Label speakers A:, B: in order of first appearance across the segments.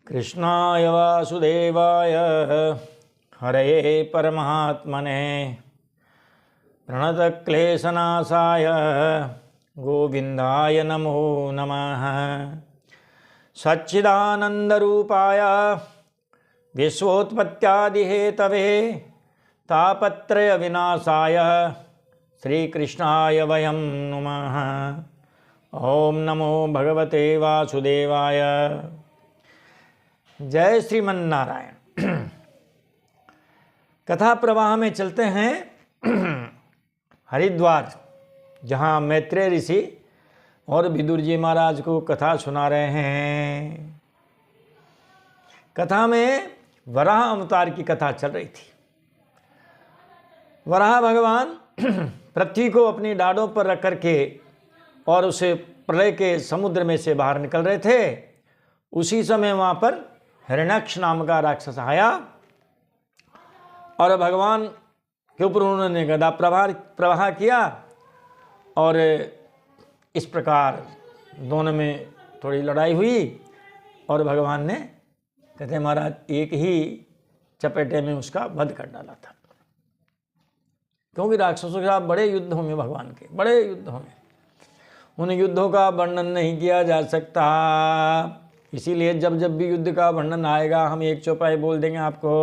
A: कृष्णाय वासुदेवाय हरये परमात्मने प्रणतक्लेशनाशाय गोविन्दाय नमो नमः। सच्चिदानन्दरूपाय विश्वोत्पत्त्यादिहेतवे तापत्रयविनाशाय श्रीकृष्णाय वयं नुमः। ओम नमो भगवते वासुदेवाय। जय श्रीमन्नारायण। कथा प्रवाह में चलते हैं हरिद्वार, जहाँ मैत्रेय ऋषि और विदुर जी महाराज को कथा सुना रहे हैं। कथा में वराह अवतार की कथा चल रही थी। वराह भगवान पृथ्वी को अपनी डाढ़ों पर रख करके और उसे प्रलय के समुद्र में से बाहर निकल रहे थे। उसी समय वहाँ पर हिरण्याक्ष नाम का राक्षस आया और भगवान के ऊपर उन्होंने गदा प्रवाह किया और इस प्रकार दोनों में थोड़ी लड़ाई हुई और भगवान ने कहते महाराज एक ही चपेटे में उसका वध कर डाला था, क्योंकि राक्षसों के साथ बड़े युद्ध होंगे भगवान के, बड़े युद्ध होंगे। उन युद्धों का वर्णन नहीं किया जा सकता, इसीलिए जब जब भी युद्ध का वर्णन आएगा हम एक चौपाई बोल देंगे आपको,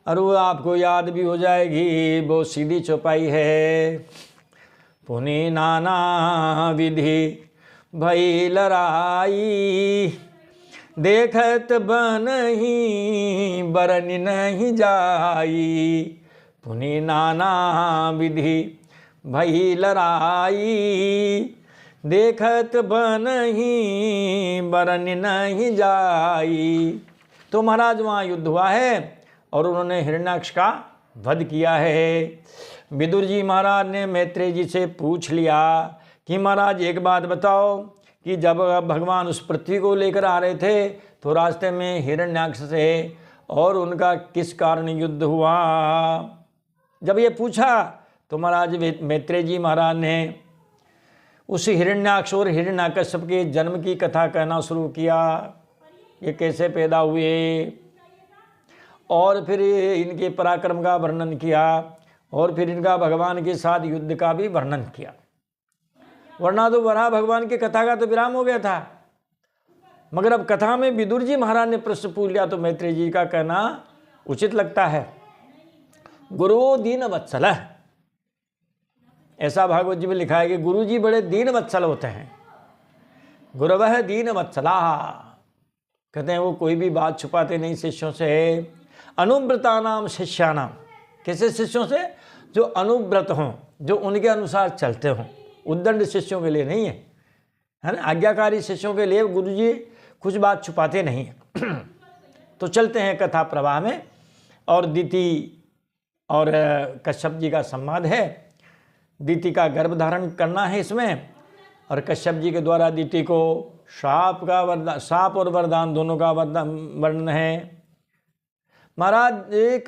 A: और वो आपको याद भी हो जाएगी। बहुत सीधी चौपाई है। पुनि नाना विधि भई लड़ाई, देखत बनहि बरन नहीं जाई। पुनि नाना विधि भई लड़ाई, देखत बनहि बरन नहीं जाई। तो महाराज वहाँ युद्ध हुआ है और उन्होंने हिरण्याक्ष का वध किया है। विदुर जी महाराज ने मैत्रेय जी से पूछ लिया कि महाराज एक बात बताओ कि जब भगवान उस पृथ्वी को लेकर आ रहे थे तो रास्ते में हिरण्याक्ष से और उनका किस कारण युद्ध हुआ। जब ये पूछा तो महाराज मैत्रेय जी महाराज ने उस हिरण्याक्ष और हिरण्यकश्यप के जन्म की कथा कहना शुरू किया। ये कैसे पैदा हुए और फिर इनके पराक्रम का वर्णन किया और फिर इनका भगवान के साथ युद्ध का भी वर्णन किया। वरना तो वराह भगवान की कथा का तो विराम हो गया था, मगर अब कथा में विदुर जी महाराज ने प्रश्न पूछ लिया तो मैत्रेय जी का कहना उचित लगता है। गुरु दीन वत्सल, ऐसा भागवत जी में लिखा है कि गुरु जी बड़े दीन वत्सल होते हैं। गुरवः दीन वत्सला, कहते हैं वो कोई भी बात छुपाते नहीं शिष्यों से। अनुव्रता नाम शिष्यानाम, कैसे शिष्यों से? जो अनुव्रत हों, जो उनके अनुसार चलते हों। उद्दंड शिष्यों के लिए नहीं है ना, आज्ञाकारी शिष्यों के लिए गुरु जी कुछ बात छुपाते नहीं है। तो चलते हैं कथा प्रवाह में। और दीति और कश्यप जी का संवाद है। दीति का गर्भ धारण करना है इसमें, और कश्यप जी के द्वारा दीति को शाप और वरदान दोनों का वर्णन है। महाराज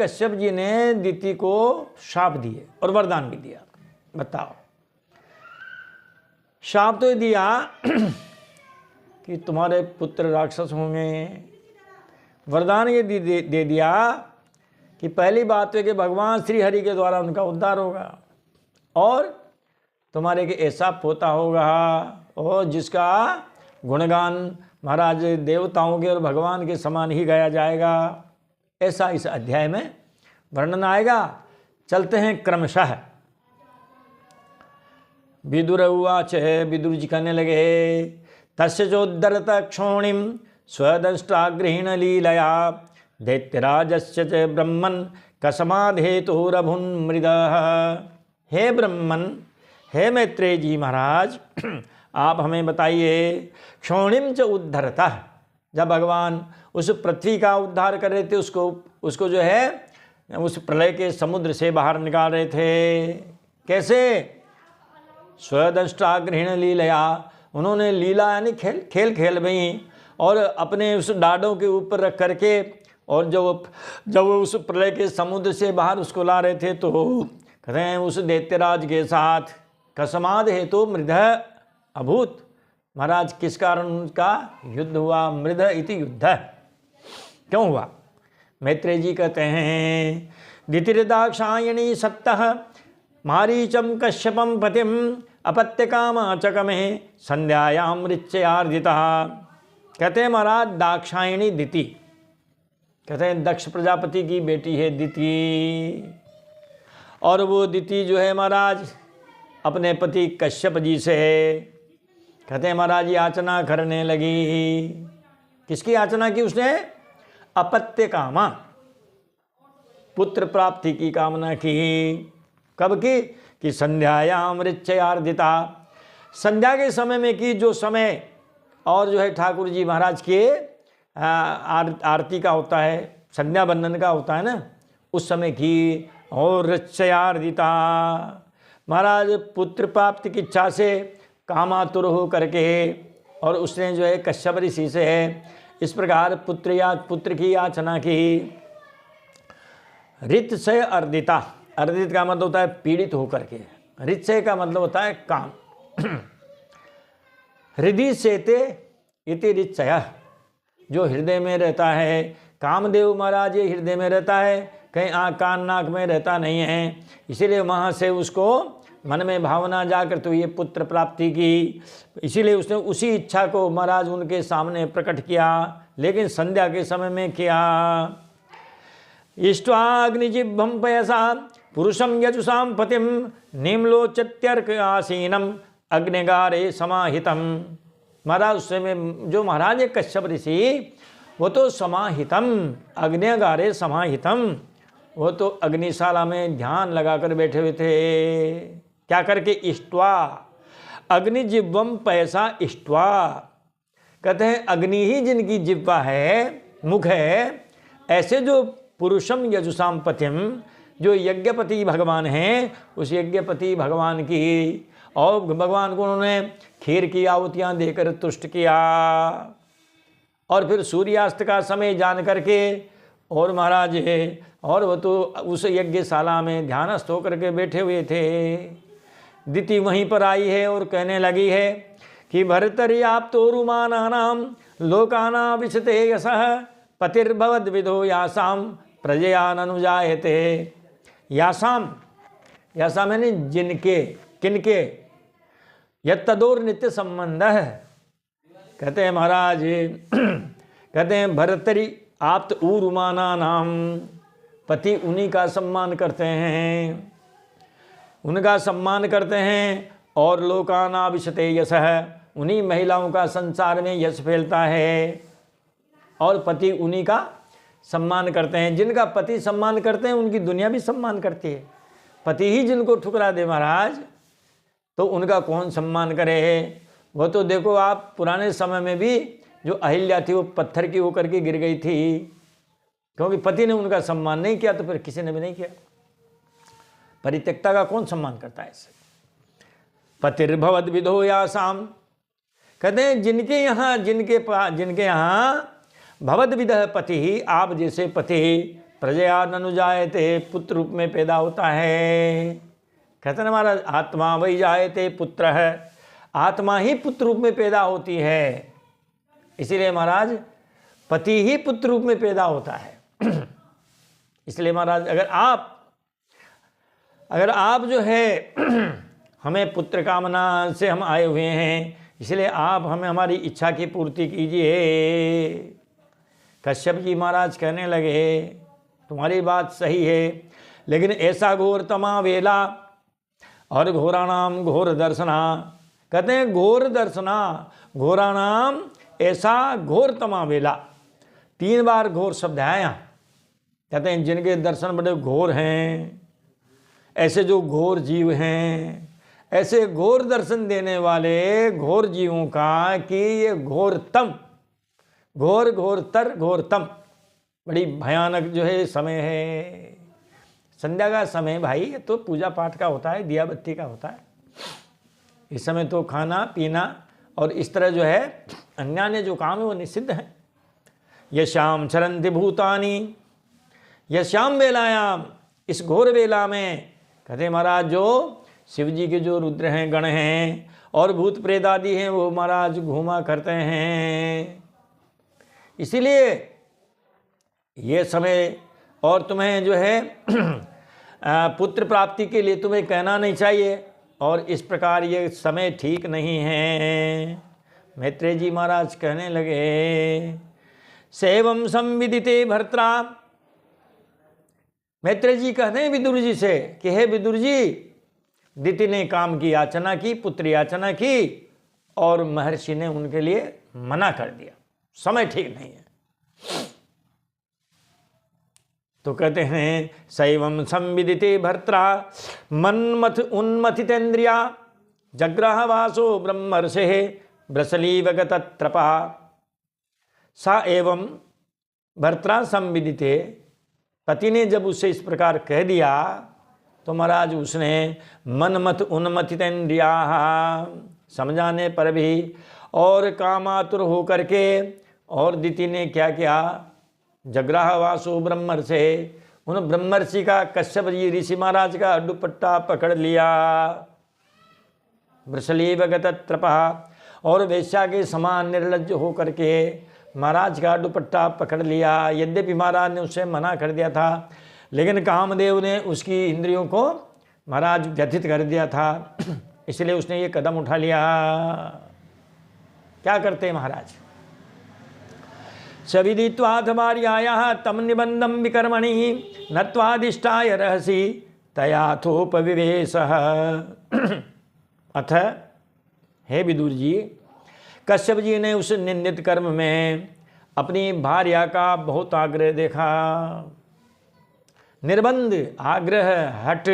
A: कश्यप जी ने दीति को शाप दिए और वरदान भी दिया। बताओ, शाप तो दिया कि तुम्हारे पुत्र राक्षस होंगे, वरदान ये दे दिया कि पहली बात है कि भगवान श्री हरि के द्वारा उनका उद्धार होगा और तुम्हारे के ऐसा पोता होगा और जिसका गुणगान महाराज देवताओं के और भगवान के समान ही गाया जाएगा। ऐसा इस अध्याय में वर्णन आएगा। चलते हैं क्रमशः। विदुर उवाच, विदुर जी कहने लगे, तस्य चोद्धरत क्षोणिम स्वदंष्टागृहीण लीलया, दैत्यराजस्य च ब्रह्मन् कसमाधेतुरभुन्मृदः। हे ब्रह्मन, हे मैत्रेय जी महाराज, आप हमें बताइए, क्षोणिम च उद्धरतः, जब भगवान उस पृथ्वी का उद्धार कर रहे थे, उसको जो है उस प्रलय के समुद्र से बाहर निकाल रहे थे। कैसे? स्वदंष्टागृहीण लीलया, उन्होंने लीला यानी खेल में और अपने उस डाढ़ों के ऊपर रख करके और जब उस प्रलय के समुद्र से बाहर उसको ला रहे थे तो कहते हैं उस दैत्यराज के साथ कसमाद हेतु मृध अभूत। महाराज किस कारण उनका युद्ध हुआ? मृध इति युद्ध। क्यों हुआ? मैत्रेय जी कहते हैं दितिर्दाक्षायणी सत्तः मारीचम कश्यपम पतिम अपत्य कामाचकमे संध्यायाम ऋच्ययार्जिता। कहते हैं महाराज दाक्षायणी दिति, कहते हैं दक्ष प्रजापति की बेटी है दिति, और वो दिति जो है महाराज अपने पति कश्यप जी से है। कहते हैं महाराज याचना करने लगी। किसकी याचना की उसने? अपत्य कामा, पुत्र प्राप्ति की कामना की। कब की? कि संध्यायाम ऋच्ययार्जिता, संध्या के समय में की, जो समय और जो है ठाकुर जी महाराज के आरती का होता है, संध्या बंदन का होता है ना, उस समय की। और ऋच्ययार्जिता, महाराज पुत्र प्राप्ति की इच्छा से कामातुर हो करके, और उसने जो है कश्यप ऋषि से है इस प्रकार पुत्र की याचना की। ऋत से अर्दिता, अर्दित का मतलब होता है पीड़ित होकर के, ऋत से का मतलब होता है काम। हृदय सेते इति ऋच्यः, जो हृदय में रहता है। कामदेव महाराज ये हृदय में रहता है, कहीं आँख कान नाक में रहता नहीं है, इसीलिए वहाँ से उसको मन में भावना जाकर तो ये पुत्र प्राप्ति की, इसीलिए उसने उसी इच्छा को महाराज उनके सामने प्रकट किया, लेकिन संध्या के समय में किया। इष्ट्वाग्निजिह्वं पयसा पुरुषं यजुषां पतिं निम्लोचत्यर्क आसीनम अग्निगारे समाहितम। महाराज उस समय जो महाराज है कश्यप ऋषि, वो तो समाहितम अग्निगारे समाहितम, वो तो अग्निशाला में ध्यान लगाकर बैठे हुए थे। क्या करके? इष्ट्वा अग्निजिह्वं पयसा इष्ट्वा, कहते हैं अग्नि ही जिनकी जिह्वा है, मुख है, ऐसे जो पुरुषम यजुषाम पतिम, जो यज्ञपति भगवान हैं, उस यज्ञपति भगवान की, और भगवान को उन्होंने खीर की आहुतियाँ देकर तुष्ट किया। और फिर सूर्यास्त का समय जान करके, और महाराज है, और वो तो उस यज्ञशाला में ध्यानस्थ होकर के बैठे हुए थे। दिति वहीं पर आई है और कहने लगी है कि भर्तरि आप तो रुमानानाम लोकाना विशते यशः पतिर्भवद विदो यासाम प्रजया ननुजायते। यासाम, यासाम यानी जिनके, किनके, यत्तदोर नित्य संबंध है। कहते हैं महाराज कहते हैं भर्तरि आप तो उरुमाना नाम, पति उन्हीं का सम्मान करते हैं, उनका सम्मान करते हैं, और लोकाना विशते यशः, उन्हीं महिलाओं का संसार में यश फैलता है, और पति उन्हीं का सम्मान करते हैं। जिनका पति सम्मान करते हैं उनकी दुनिया भी सम्मान करती है। पति ही जिनको ठुकरा दे महाराज, तो उनका कौन सम्मान करे? वो तो देखो आप पुराने समय में भी जो अहिल्या थी वो पत्थर की होकर के गिर गई थी, क्योंकि पति ने उनका सम्मान नहीं किया, तो फिर किसी ने भी नहीं किया। परित्यक्ता का कौन सम्मान करता है ऐसे? पतिर्भवद विदो यासाम, कहते हैं जिनके यहाँ भवद विदः पति ही, आप जैसे पति, प्रजया ननुजायते, पुत्र रूप में पैदा होता है। कहते हैं महाराज आत्मा वही जायते पुत्र है, आत्मा ही पुत्र रूप में पैदा होती है, इसीलिए महाराज पति ही पुत्र रूप में पैदा होता है। इसलिए महाराज अगर आप जो है हमें पुत्र कामना से हम आए हुए हैं, इसलिए आप हमें हमारी इच्छा की पूर्ति कीजिए। कश्यप जी महाराज कहने लगे तुम्हारी बात सही है, लेकिन ऐसा घोरतमा वेला और घोराणाम घोर दर्शना, कहते हैं घोर दर्शना, घोराणाम ऐसा घोरतमा वेला, 3 बार घोर शब्द है यहाँ। कहते हैं जिनके दर्शन बड़े घोर हैं, ऐसे जो घोर जीव हैं, ऐसे घोर दर्शन देने वाले घोर जीवों का कि ये घोरतम, घोर घोरतर घोरतम, बड़ी भयानक जो है समय है। संध्या का समय भाई तो पूजा पाठ का होता है, दिया बत्ती का होता है। इस समय तो खाना पीना और इस तरह जो है अन्य जो काम है वो निषिद्ध है। यश्याम चरन्ति भूतानि, यश्याम वेलायाम, इस घोर वेला में कहते महाराज जो शिव जी के जो रुद्र हैं, गण हैं और भूत प्रेत आदि हैं, वो महाराज घूमा करते हैं। इसीलिए ये समय और तुम्हें जो है पुत्र प्राप्ति के लिए तुम्हें कहना नहीं चाहिए, और इस प्रकार ये समय ठीक नहीं है। मैत्रेय जी महाराज कहने लगे, सेवम संविदिते भर्त्रा। मैत्रेय जी कहते हैं विदुर जी से कि हे विदुर जी, दिति ने काम की याचना की, पुत्र याचना की, और महर्षि ने उनके लिए मना कर दिया, समय ठीक नहीं है। तो कहते हैं, शैवम संविदिते भर्त्रा मन्मथ उन्मथितेन्द्रिया जग्रह वासो ब्रह्मर्षे ब्रसलीवगतत्रपा। सा एवं भर्त्रा संविदिते, पति ने जब उसे इस प्रकार कह दिया तो महाराज उसने मनमथ उन्मथितेन्द्रिया, समझाने पर भी और कामातुर होकर के, और दिति ने क्या किया, जग्राह वासु ब्रह्मर्षे, उन ब्रह्मर्षि का, कश्यप जी ऋषि महाराज का दुपट्टा पकड़ लिया, वृषलीवगतत्रपा, और वेश्या के समान निर्लज्ज होकर के महाराज का दुपट्टा पकड़ लिया। यद्यपि महाराज ने उसे मना कर दिया था, लेकिन कामदेव ने उसकी इंद्रियों को महाराज व्यथित कर दिया था, इसलिए उसने ये कदम उठा लिया। क्या करते हैं महाराज, सविदित्वाथ भार्यायाः तम निबंधम विकर्मणि नत्वादिष्टाय रहसि तयाथोपविवेशः। अथ हे विदुर जी, कश्यप जी ने उस निंदित कर्म में अपनी भार्या का बहुत आग्रह देखा। निर्बंध, आग्रह, हट,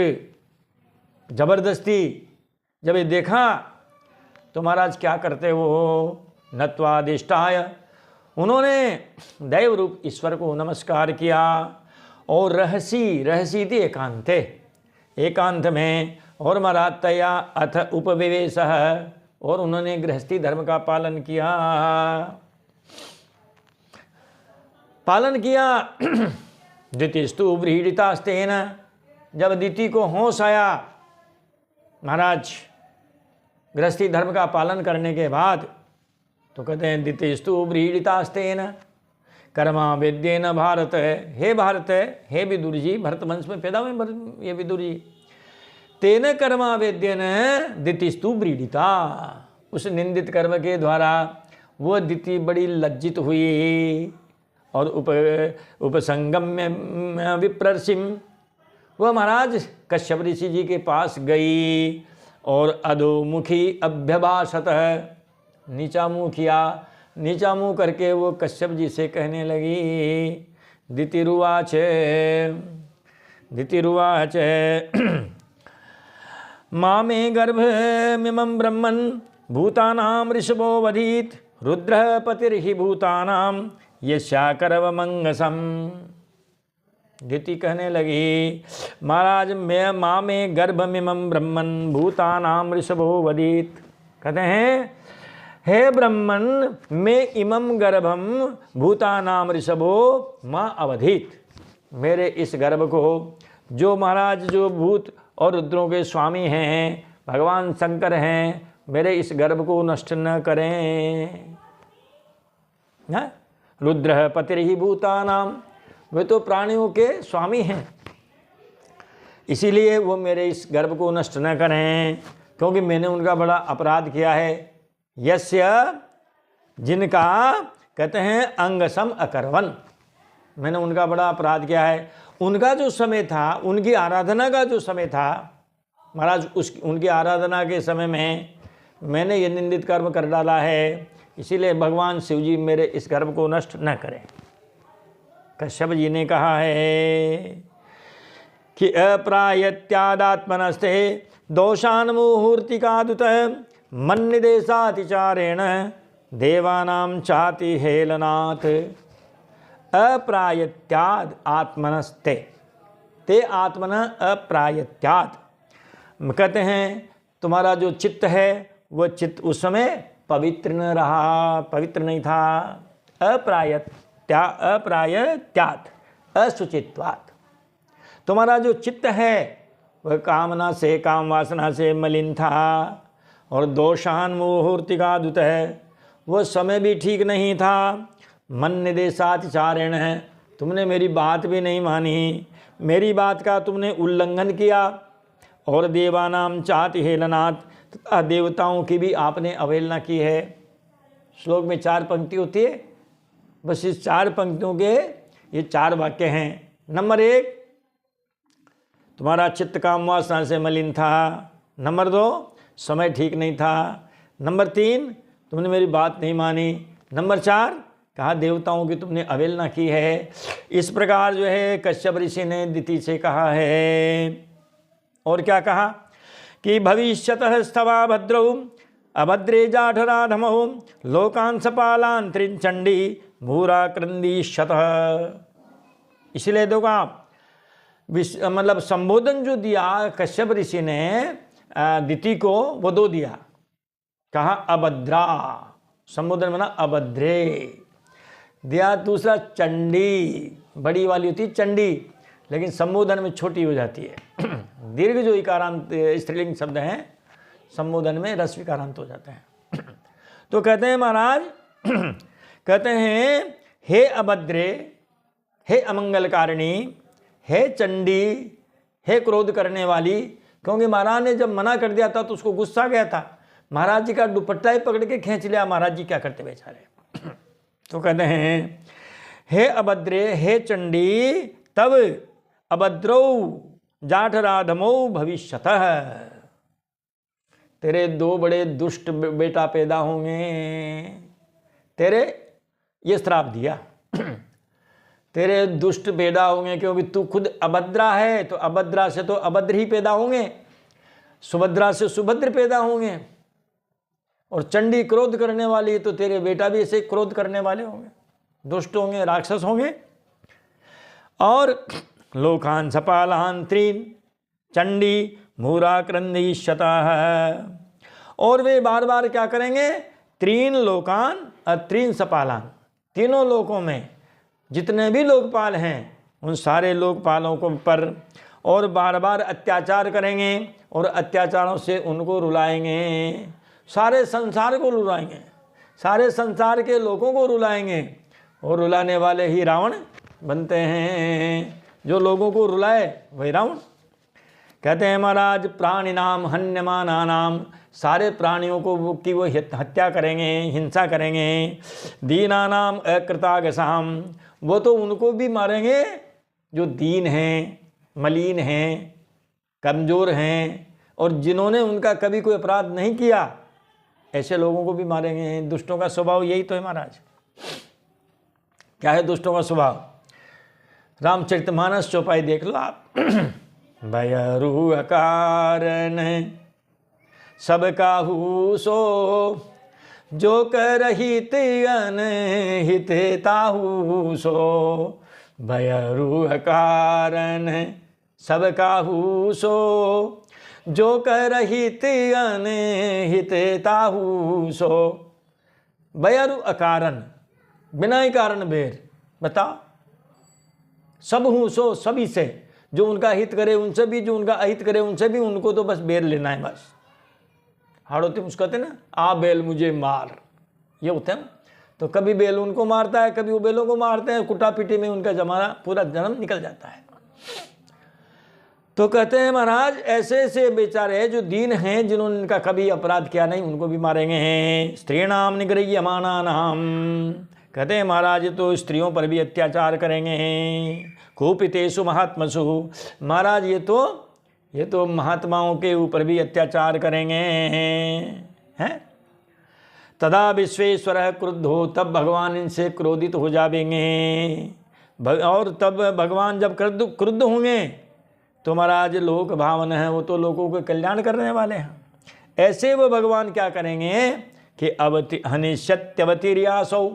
A: जबरदस्ती जब ये देखा तो महाराज क्या करते हो, नत्वादिष्टाय, उन्होंने दैव रूप ईश्वर को नमस्कार किया, और रहसी थी एकांते, एकांत में, और महाराज तया अथ उपविवेश, और उन्होंने गृहस्थी धर्म का पालन किया। द्वितीस्तु व्रीडितास्तेन, जब दिति को होश आया महाराज गृहस्थी धर्म का पालन करने के बाद, तो कहते हैं दितिस्तु व्रीडितास्तेन कर्मा वेद्येन भारत। हे भारत, हे विदुर जी, भरत वंश में पैदा हुए ये विदुर जी, तेन कर्मा वेद्येन दितिस्तु व्रीडिता, उस निंदित कर्म के द्वारा वो दिति बड़ी लज्जित हुई, और उपसंगम्य विप्रर्षिम, वह महाराज कश्यप ऋषि जी के पास गई, और अधोमुखी अभ्यभाषत, नीचा मुँह किया, नीचा मुँह करके वो कश्यप जी से कहने लगी, दितिरुवाच मामे गर्भमिमं ब्रह्मन् भूतानां ऋषभो वधीत रुद्रः पतिर्हि भूतानां यस्याकरवमंगसम्। दिति कहने लगी, महाराज मैं मामे गर्भमिमं ब्रह्मन् भूतानां ऋषभो वधीत, कहते हैं हे ब्रह्मन, मैं इमं गर्भम भूतानां ऋषभो माँ अवधीत, मेरे इस गर्भ को जो महाराज जो भूत और रुद्रों के स्वामी हैं भगवान शंकर हैं, मेरे इस गर्भ को नष्ट न करें। रुद्र पतिर्हि भूतानां, वे तो प्राणियों के स्वामी हैं, इसीलिए वो मेरे इस गर्भ को नष्ट न करें, क्योंकि मैंने उनका बड़ा अपराध किया है। यस्य, जिनका कहते हैं अंगसम अकरवन, मैंने उनका बड़ा अपराध किया है। उनका जो समय था, उनकी आराधना का जो समय था महाराज, उनकी आराधना के समय में मैंने ये निंदित कर्म कर डाला है, इसीलिए भगवान शिव जी मेरे इस गर्भ को नष्ट न करें। कश्यप जी ने कहा है कि अप्रायत्यादात्मनस्ते दोषान् मुहूर्तिकादुत मन्निदेशातिचारेण देवानां चाति हेलनाथ। अप्रायत्याद आत्मनस्ते, ते आत्मन अप्रायत्याद, कहते हैं तुम्हारा जो चित्त है वह चित्त उस समय पवित्र न रहा, पवित्र नहीं था। अप्रायत्यात असुचित्वात्, तुम्हारा जो चित्त है वह कामना से, काम वासना से मलिन था। और दोषान मुहूर्तिकादुत है, वह समय भी ठीक नहीं था। मन निदेशातिचारेण है, तुमने मेरी बात भी नहीं मानी, मेरी बात का तुमने उल्लंघन किया, और देवानाम चाति हेलनाथ, तथा देवताओं की भी आपने अवहेलना की है। श्लोक में 4 पंक्ति होती है, बस इस 4 पंक्तियों के ये 4 वाक्य हैं। नंबर 1, तुम्हारा चित्त काम वासना से मलिन था। नंबर 2, समय ठीक नहीं था। नंबर 3, तुमने मेरी बात नहीं मानी। नंबर 4, कहा देवताओं की तुमने अवहेलना की है। इस प्रकार जो है कश्यप ऋषि ने दिति से कहा है। और क्या कहा कि भविष्यतः स्तवा भद्रौ अभद्रे जाठराधमौ लोकान सपालान त्रिचंडी भूरा क्रंदीशतः। इसलिए देखो आप, मतलब संबोधन जो दिया कश्यप ऋषि ने दिति को, वो 2 दिया। कहा अभद्रा, संबोधन बना अभद्रे दिया। दूसरा चंडी, बड़ी वाली होती है चंडी, लेकिन संबोधन में छोटी हो जाती है। दीर्घ जो इकारांत स्त्रीलिंग शब्द हैं, संबोधन में रस्व इकारांत हो जाते हैं। तो कहते हैं महाराज, कहते हैं हे अभद्रे, हे अमंगलकारिणी, हे चंडी, हे क्रोध करने वाली। क्योंकि महाराज ने जब मना कर दिया था तो उसको गुस्सा गया था, महाराज जी का दुपट्टा ही पकड़ के खींच लिया। महाराज जी क्या करते बेचारे। तो कहते हैं हे अभद्रे, हे चंडी, तब अभद्रौ जाठराधमौ भविष्यतः, तेरे 2 बड़े दुष्ट बेटा पैदा होंगे। तेरे ये श्राप दिया, तेरे दुष्ट पैदा होंगे, क्योंकि तू खुद अभद्रा है, तो अभद्रा से तो अभद्र ही पैदा होंगे, सुभद्रा से सुभद्र पैदा होंगे। और चंडी क्रोध करने वाली है, तो तेरे बेटा भी ऐसे क्रोध करने वाले होंगे, दुष्ट होंगे, राक्षस होंगे। और लोकान सपालान त्रीन चंडी मूरा क्रंदीशतः, और वे बार बार क्या करेंगे, 3 लोकान और 3 सपालान, तीनों लोकों में जितने भी लोकपाल हैं उन सारे लोकपालों को पर और बार बार अत्याचार करेंगे, और अत्याचारों से उनको रुलाएंगे, सारे संसार को रुलाएंगे, सारे संसार के लोगों को रुलाएंगे। और रुलाने वाले ही रावण बनते हैं, जो लोगों को रुलाए वही रावण। कहते हैं महाराज प्राणी नाम हन्यमाना नाम, सारे प्राणियों को की वो हत्या करेंगे, हिंसा करेंगे। दीना नाम अकृतागसाम, वो तो उनको भी मारेंगे जो दीन हैं, मलिन हैं, कमज़ोर हैं, और जिन्होंने उनका कभी कोई अपराध नहीं किया, ऐसे लोगों को भी मारेंगे। दुष्टों का स्वभाव यही तो है महाराज। क्या है दुष्टों का स्वभाव? रामचरितमानस चौपाई देख लो आप। भयरु कारण सब काहू सो, जो करहित अनहित ताहू सो। भयरु कारण सब काहू सो, जो करहित अनहित ताहू सो। भयरु अकारण, बिना ही कारण बैर। बताओ, सब हूँ सो, सभी से, जो उनका हित करे उनसे भी, जो उनका अहित करे उनसे भी, उनको तो बस बैर लेना है बस। हाड़ोती मुस्कते ना, आ बैल मुझे मार, ये होते हैं। तो कभी बैल उनको मारता है, कभी वो बैलों को मारते हैं, कुटा पीटी में उनका जमाना पूरा जन्म निकल जाता है। तो कहते हैं महाराज ऐसे ऐसे बेचारे जो दीन हैं, जिन्होंने इनका कभी अपराध किया नहीं, उनको भी मारेंगे हैं। स्त्रीणाम निगृह्यमाना नाम, कहते हैं महाराज तो स्त्रियों पर भी अत्याचार करेंगे हैं। कुपितेषु महात्मसु, महाराज ये तो महात्माओं के ऊपर भी अत्याचार करेंगे हैं। तदा विश्वेश्वर क्रुद्धो, तब भगवान इनसे क्रोधित हो जाएंगे। और तब भगवान जब क्रुद्ध होंगे तो महाराज लोक भावन है, वो तो लोगों के कल्याण करने वाले हैं। ऐसे वो भगवान क्या करेंगे कि हनिष्यत्यवतीर्यासौ,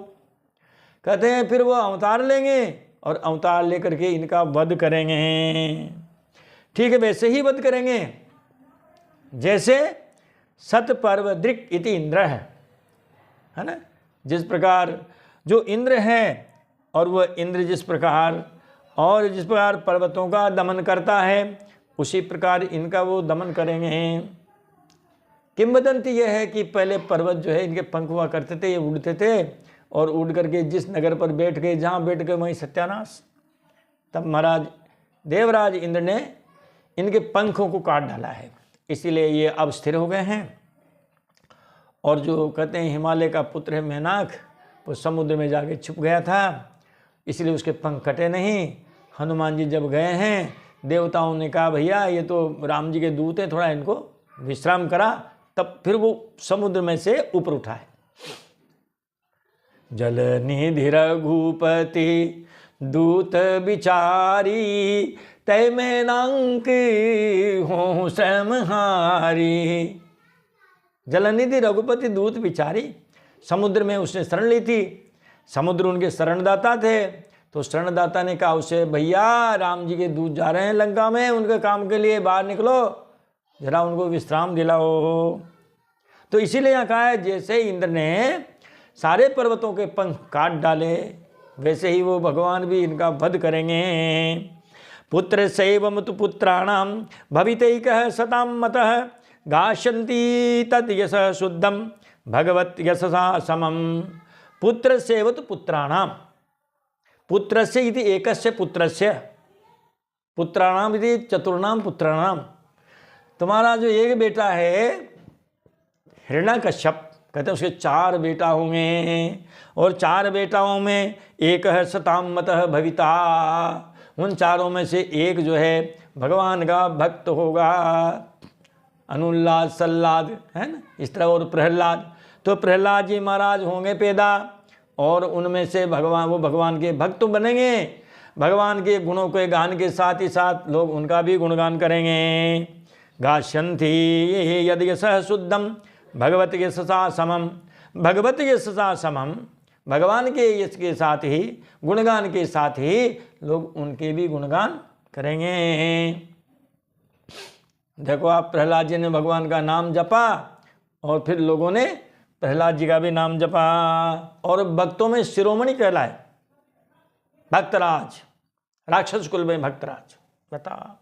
A: कहते हैं फिर वो अवतार लेंगे और अवतार लेकर के इनका वध करेंगे। ठीक है, वैसे ही वध करेंगे जैसे सतपर्व दृक् इति इंद्र है ना। जिस प्रकार जो इंद्र है, और वह इंद्र जिस प्रकार पर्वतों का दमन करता है, उसी प्रकार इनका वो दमन करेंगे। किंवदंती यह है कि पहले पर्वत जो है इनके पंख हुआ करते थे, ये उड़ते थे, और उड़ करके जिस नगर पर बैठ गए, जहाँ बैठ गए वहीं सत्यानाश। तब महाराज देवराज इंद्र ने इनके पंखों को काट डाला है, इसीलिए ये अब स्थिर हो गए हैं। और जो कहते हैं हिमालय का पुत्र है मेनाक, वो समुद्र में जाके छुप गया था, इसलिए उसके पंख कटे नहीं। हनुमान जी जब गए हैं, देवताओं ने कहा भैया ये तो राम जी के दूत हैं, थोड़ा इनको विश्राम करा, तब फिर वो समुद्र में से ऊपर उठा है। जल निधि रघुपति दूत बिचारी, तय मेनाक हो श्रमहारी। जलनिधि रघुपति दूत बिचारी, समुद्र में उसने शरण ली थी, समुद्र उनके शरणदाता थे। तो शरणदाता ने कहा उसे भैया राम जी के दूत जा रहे हैं लंका में, उनके काम के लिए बाहर निकलो, जरा उनको विश्राम दिलाओ। तो इसीलिए यहाँ कहा है जैसे इंद्र ने सारे पर्वतों के पंख काट डाले, वैसे ही वो भगवान भी इनका वध करेंगे। पुत्र सैवम तु पुत्राणाम भवितैकः सताम मतः, गाशन्ति तद यश शुद्धम भगवत यशसा समम। पुत्र सेवत पुत्राणाम, पुत्रस्य इति एकस्य पुत्रस्य, पुत्राणाम इति चतुर्णाम पुत्राणाम। तुम्हारा जो एक बेटा है हिरण्यकश्यप, कहते हैं उसके 4 बेटा होंगे, और 4 बेटाओं में एक है सताम मतः भविता, उन 4 में से एक जो है भगवान का भक्त होगा। अनुल्लाद सल्लाद है ना, इस तरह, और प्रहलाद, तो प्रहलाद जी महाराज होंगे पैदा, और उनमें से वो भगवान के भक्त बनेंगे। भगवान के गुणों के गान के साथ ही साथ लोग उनका भी गुणगान करेंगे। गाशन्ति यद यशः शुद्धम भगवत यशसा समम, भगवत यशसा समम, भगवान के यश के साथ ही, गुणगान के साथ ही लोग उनके भी गुणगान करेंगे। देखो आप, प्रहलाद जी ने भगवान का नाम जपा, और फिर लोगों ने प्रहलाद जी का भी नाम जपा, और भक्तों में शिरोमणि कहलाए भक्तराज, राक्षस कुल में भक्तराज। बता,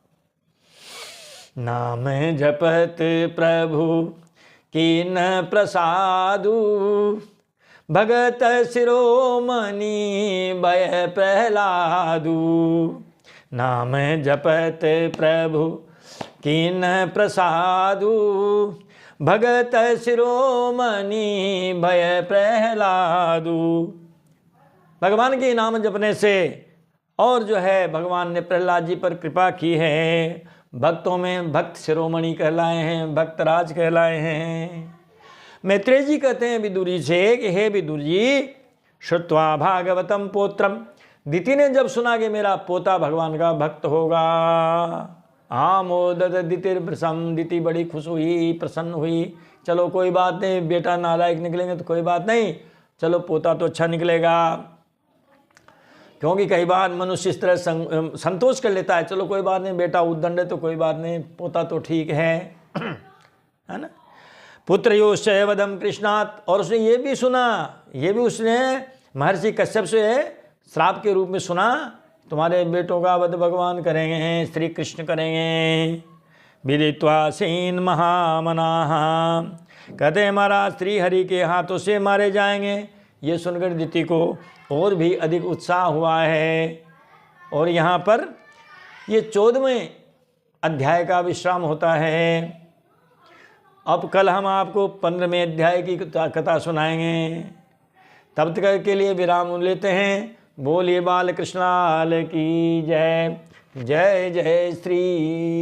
A: नाम जपत प्रभु कीन प्रसादु, भगत शिरोमणि भय प्रहलादु। नाम जपत प्रभु कीन प्रसादु, भगत शिरोमणि भय प्रहलादु। भगवान के नाम जपने से, और जो है भगवान ने प्रहलाद जी पर कृपा की है, भक्तों में भक्त शिरोमणि कहलाए हैं, भक्तराज कहलाए हैं। मैत्रेय जी कहते हैं विदुर जी से कि हे विदुर जी, श्रुत्वा भागवतम पोत्रम, दिति ने जब सुना कि मेरा पोता भगवान का भक्त होगा, आमोदत दितिर्प्रसम, दिति बड़ी खुश हुई, प्रसन्न हुई। चलो कोई बात नहीं, बेटा नालायक निकलेंगे तो कोई बात नहीं, चलो पोता तो अच्छा निकलेगा। क्योंकि कई बार मनुष्य इस तरह संतोष कर लेता है, चलो कोई बात नहीं, बेटा उद्दंड है तो कोई बात नहीं, पोता तो ठीक है ना। पुत्र योश्चय वदम कृष्णात्, और उसने ये भी सुना, ये भी उसने महर्षि कश्यप से श्राप के रूप में सुना, तुम्हारे बेटों का वध भगवान करेंगे, श्री कृष्ण करेंगे। विदित्वा सेन महामनाः, कहते महाराज श्री हरि के हाथों से मारे जाएंगे। ये सुनकर दिति को और भी अधिक उत्साह हुआ है। और यहाँ पर ये 14वें अध्याय का विश्राम होता है। अब कल हम आपको 15वें अध्याय की कथा सुनाएंगे। तब तक के लिए विराम लेते हैं। बोलिए बाल कृष्ण लाल की जय। जय जय श्री राम।